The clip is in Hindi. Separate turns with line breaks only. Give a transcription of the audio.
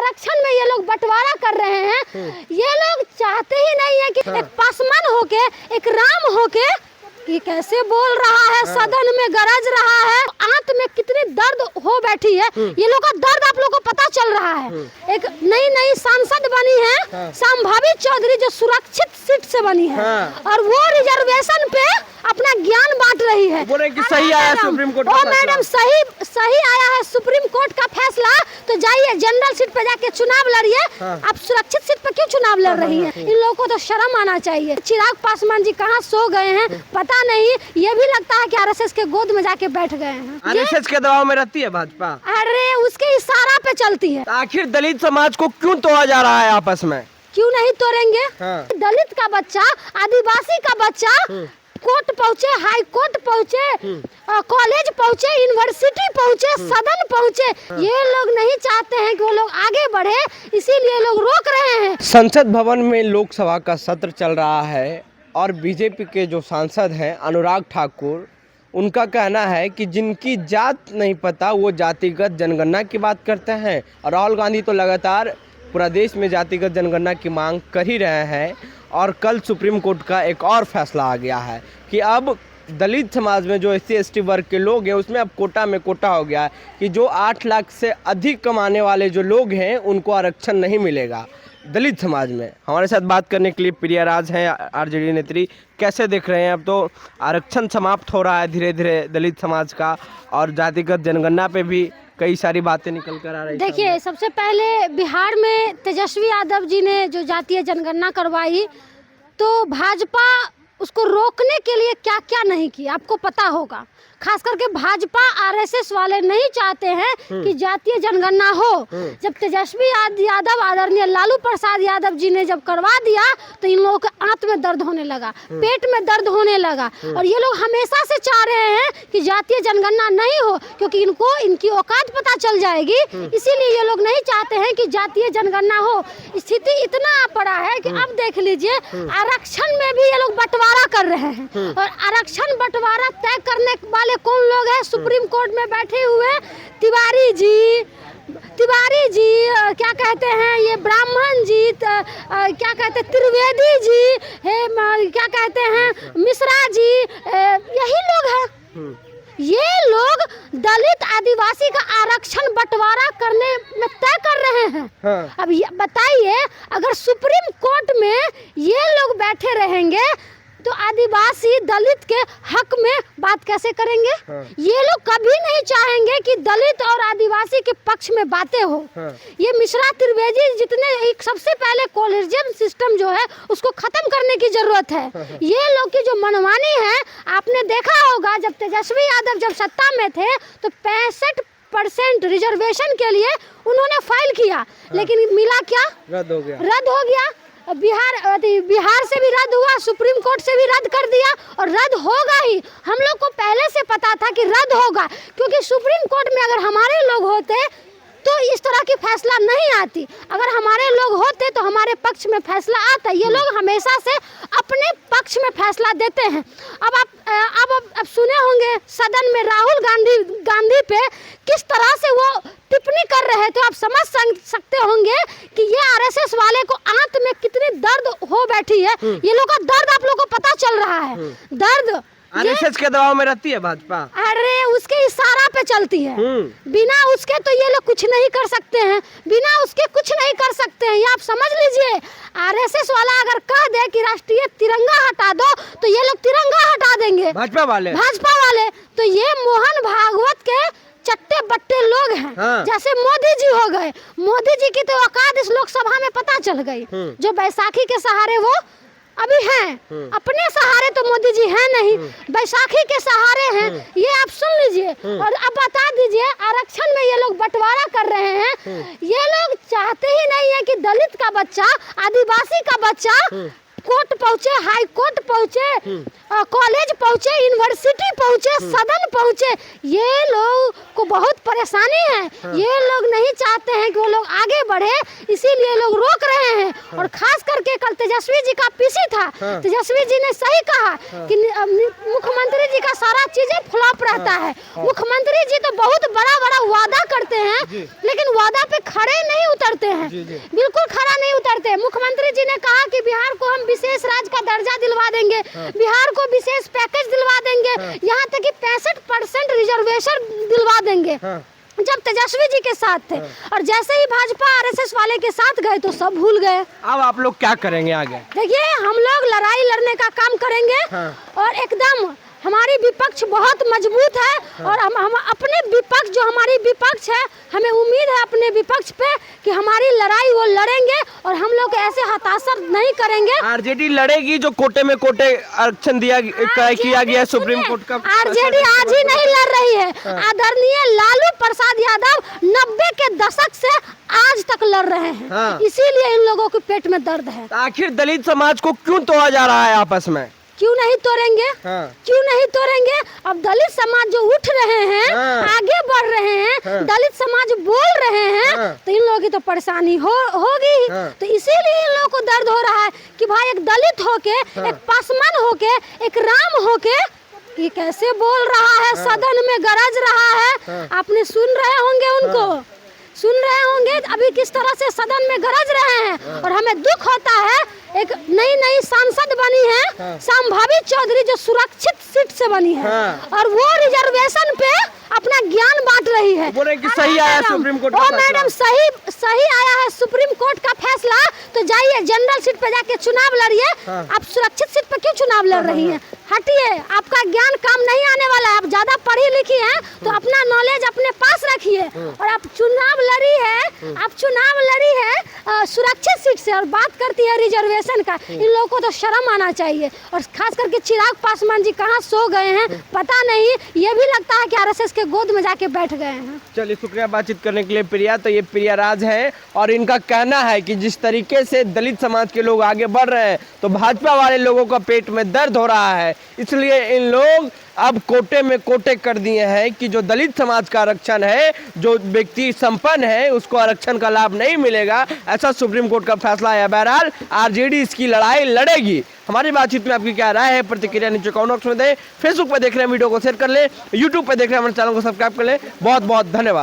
आरक्षण में ये लोग बंटवारा कर रहे हैं। ये लोग चाहते ही नहीं है कि एक पासवान होके, एक राम होके, ये कैसे बोल रहा है, सदन में गरज रहा है, आंत में कितनी दर्द हो बैठी है। ये लोग का दर्द आप लोगों को पता चल रहा है। एक नई सांसद बनी है संभावी चौधरी, जो सुरक्षित सीट से बनी है और वो रिजर्वेशन पे अपना ज्ञान बांट रही है।
बोले कि सही आया सुप्रीम कोर्ट का फैसला।
मैडम सही आया है सुप्रीम कोर्ट का फैसला, तो जाइए जनरल सीट पे जाके चुनाव लड़िए। आप सुरक्षित सीट पे क्यों चुनाव लड़ रही है? इन लोगों को तो शर्म आना चाहिए। चिराग पासवान जी कहाँ सो गए हैं पता नहीं। ये भी लगता है कि आरएसएस के गोद में जाके बैठ गए हैं।
आरएसएस के दबाव में रहती है भाजपा।
अरे उसके इशारा पे चलती है।
आखिर दलित समाज को क्यों तोड़ा जा रहा है आपस में?
क्यों नहीं तोड़ेंगे? दलित का बच्चा, आदिवासी का बच्चा कोर्ट पहुँचे, हाई कोर्ट पहुँचे, कॉलेज पहुँचे, यूनिवर्सिटी पहुँचे, सदन पहुँचे। ये लोग नहीं चाहते हैं कि वो लोग आगे बढ़े, इसीलिए लोग रोक रहे हैं।
संसद भवन में लोकसभा का सत्र चल रहा है और बीजेपी के जो सांसद हैं अनुराग ठाकुर, उनका कहना है कि जिनकी जात नहीं पता वो जातिगत जनगणना की बात करते हैं। और राहुल गांधी तो लगातार पूरा देश में जातिगत जनगणना की मांग कर ही रहे हैं। और कल सुप्रीम कोर्ट का एक और फैसला आ गया है कि अब दलित समाज में जो SC/ST वर्ग के लोग हैं उसमें अब कोटा में कोटा हो गया है कि जो 8 लाख से अधिक कमाने वाले जो लोग हैं उनको आरक्षण नहीं मिलेगा दलित समाज में। हमारे साथ बात करने के लिए प्रिया राज हैं, RJD नेत्री। कैसे देख रहे हैं, अब तो आरक्षण समाप्त हो रहा है धीरे धीरे दलित समाज का और जातिगत जनगणना पे भी कई सारी बातें निकल कर आ रही हैं।
देखिए, सबसे पहले बिहार में तेजस्वी यादव जी ने जो जातीय जनगणना करवाई, तो भाजपा उसको रोकने के लिए क्या क्या नहीं किया आपको पता होगा। खास करके भाजपा RSS वाले नहीं चाहते हैं कि जातीय जनगणना हो। जब तेजस्वी यादव, आदरणीय लालू प्रसाद यादव जी ने जब करवा दिया तो इन लोगों के आंत में दर्द होने लगा, पेट में दर्द होने लगा। और ये लोग हमेशा से चाह रहे हैं कि जातीय जनगणना नहीं हो, क्योंकि इनको इनकी औकात पता चल जाएगी। इसीलिए ये लोग नहीं चाहते हैं कि जातीय जनगणना हो। स्थिति इतना पड़ा है कि अब देख लीजिए, आरक्षण में भी ये लोग बंटवारा कर रहे हैं। और आरक्षण बंटवारा तय करने वाले कौन लोग हैं? सुप्रीम कोर्ट में बैठे हुए तिवारी जी, क्या कहते हैं ये ब्राह्मण जी, क्या कहते हैं त्रिवेदी जी, क्या कहते हैं मिश्रा जी, यही लोग हैं। ये लोग दलित आदिवासी का आरक्षण बंटवारा करने में तय कर रहे हैं। अब बताइए, अगर सुप्रीम कोर्ट में ये लोग बैठे रहेंगे तो आदिवासी दलित के हक में बात कैसे करेंगे? ये लोग कभी नहीं चाहेंगे कि दलित और आदिवासी के पक्ष में बातें हो। ये मिश्रा त्रिवेदी जितने, एक सबसे पहले कोलिजियम सिस्टम जो है उसको खत्म करने की जरूरत है। ये लोग की जो मनमानी है, आपने देखा होगा जब तेजस्वी यादव जब सत्ता में थे तो 65% रिजर्वेशन के लिए उन्होंने फाइल किया, लेकिन मिला क्या? रद्द हो गया। बिहार से भी रद्द हुआ, सुप्रीम कोर्ट से भी रद्द कर दिया और रद्द होगा ही। हम लोग को पहले से पता था कि रद्द होगा, क्योंकि सुप्रीम कोर्ट में अगर हमारे लोग होते तो इस तरह की फैसला नहीं आती। अगर हमारे लोग होते तो हमारे पक्ष में फैसला आता। ये लोग हमेशा से अपने पक्ष में फैसला देते हैं। अब सुने होंगे सदन में राहुल गांधी पे किस तरह से वो टिप्पणी कर रहे थे। आप समझ सकते होंगे कि ये RSS वाले को आंत में कितनी दर्द हो बैठी है। ये लोग का दर्द आप लोगों को पता चल रहा है। दर्द
RSS के दबाव में रहती है भाजपा।
अरे उसके इशारा पे चलती है। बिना उसके तो ये लोग कुछ नहीं कर सकते हैं, बिना उसके कुछ नहीं कर सकते हैं। ये आप समझ लीजिए, RSS वाला अगर कह दे कि राष्ट्रीय तिरंगा हटा दो तो ये लोग तिरंगा हटा देंगे। भाजपा वाले तो ये मोहन भागवत के चट्टे बट्टे लोग हैं। जैसे मोदी जी हो गए, मोदी जी की तो औकात इस लोकसभा में पता चल गई। जो बैसाखी के सहारे वो अभी हैं, अपने सहारे तो मोदी जी हैं नहीं, बैसाखी के सहारे हैं। ये आप सुन लीजिए। और अब बता दीजिए, आरक्षण में ये लोग बंटवारा कर रहे हैं। ये लोग चाहते ही नहीं है कि दलित का बच्चा, आदिवासी का बच्चा कोर्ट पहुँचे, हाई कोर्ट पहुँचे, कॉलेज पहुँचे, यूनिवर्सिटी पहुँचे, सदन पहुँचे। ये लोग को बहुत परेशानी है। ये लोग नहीं चाहते हैं कि वो लोग आगे बढ़े, इसीलिए लोग रोक रहे हैं। और खास करके कल तेजस्वी जी का पीसी था, तेजस्वी जी ने सही कहा कि मुख्यमंत्री जी का सारा चीजें फ्लॉप रहता है। मुख्यमंत्री जी तो बहुत बड़ा बड़ा वादा करते हैं, लेकिन वादा पे खड़े नहीं उतरते हैं, बिल्कुल खड़ा नहीं उतरते। मुख्यमंत्री जी ने कहा कि बिहार को हम विशेष राज्य का दर्जा दिलवा देंगे, बिहार को विशेष पैकेज दिलवा देंगे, यहाँ तक कि 65% रिजर्वेशन दिलवा देंगे जब तेजस्वी जी के साथ थे। और जैसे ही भाजपा आरएसएस वाले के साथ गए तो सब भूल गए।
अब आप लोग क्या करेंगे आगे?
देखिए, हम लोग लड़ाई लड़ने का काम करेंगे और एकदम हमारी विपक्ष बहुत मजबूत है। और हम अपने विपक्ष, जो हमारी विपक्ष है, हमें उम्मीद है अपने विपक्ष पे कि हमारी लड़ाई वो लड़ेंगे और हम लोग ऐसे हताशा नहीं करेंगे।
आरजेडी लड़ेगी, जो कोटे में कोटे आरक्षण किया गया है सुप्रीम कोर्ट का।
आरजेडी आज ही नहीं लड़ रही है, आदरणीय लालू प्रसाद यादव 90 के दशक से आज तक लड़ रहे हैं। इसीलिए इन लोगों के पेट में दर्द है।
आखिर दलित समाज को क्यों तोड़ा जा रहा है आपस में?
क्यों नहीं तोड़ेंगे? क्यों नहीं तोड़ेंगे? अब दलित समाज जो उठ रहे हैं, आगे बढ़ रहे हैं, दलित समाज बोल रहे हैं, तो इन लोगों की तो परेशानी होगी। तो इसीलिए इन लोगों को दर्द हो रहा है कि भाई एक दलित होके, एक पासवान होके, एक राम होके ये कैसे बोल रहा है, सदन में गरज रहा है। आपने सुन रहे होंगे, उनको सुन रहे होंगे अभी किस तरह से सदन में गरज रहे हैं। और हमें दुख होता है, एक नई सांसद बनी है संभावी चौधरी, जो सुरक्षित सीट से बनी है, और वो रिजर्वेशन पे अपना ज्ञान बांट रही है।
बोले कि सही आया सुप्रीम कोर्ट का फैसला।
मैडम, सही आया है सुप्रीम कोर्ट का फैसला। तो जाइए जनरल सीट पे जाके चुनाव लड़िए। आप सुरक्षित सीट पे क्यों चुनाव लड़ रही हैं? हटिए, आपका ज्ञान काम नहीं आने वाला है। आप ज्यादा पढ़ी लिखी हैं तो अपना नॉलेज अपने पास रखिए। और आप चुनाव लड़ी है सुरक्षित सीट से, और बात करती है रिजर्वेशन का। इन लोगों को तो शर्म आना चाहिए। और खास करके चिराग पासवान जी कहाँ सो गए हैं पता नहीं। ये भी लगता है कि आरएसएस के गोद में जाके बैठ गए हैं।
चलिए, शुक्रिया बातचीत करने के लिए प्रिया। तो ये प्रिया राज है और इनका कहना है कि जिस तरीके से दलित समाज के लोग आगे बढ़ रहे हैं तो भाजपा वाले लोगों का पेट में दर्द हो रहा है। इसलिए इन लोग अब कोटे में कोटे कर दिए हैं कि जो दलित समाज का आरक्षण है, जो व्यक्ति संपन्न है, उसको आरक्षण का लाभ नहीं मिलेगा। ऐसा सुप्रीम कोर्ट का फैसला है। बहरहाल आरजेडी इसकी लड़ाई लड़ेगी। हमारी बातचीत में आपकी क्या राय है, प्रतिक्रिया नीचे कमेंट बॉक्स में दें। फेसबुक पर देख रहे हैं वीडियो को शेयर कर ले, यूट्यूब पर देख रहे हैं हमारे चैनल को सब्सक्राइब कर ले। बहुत बहुत धन्यवाद।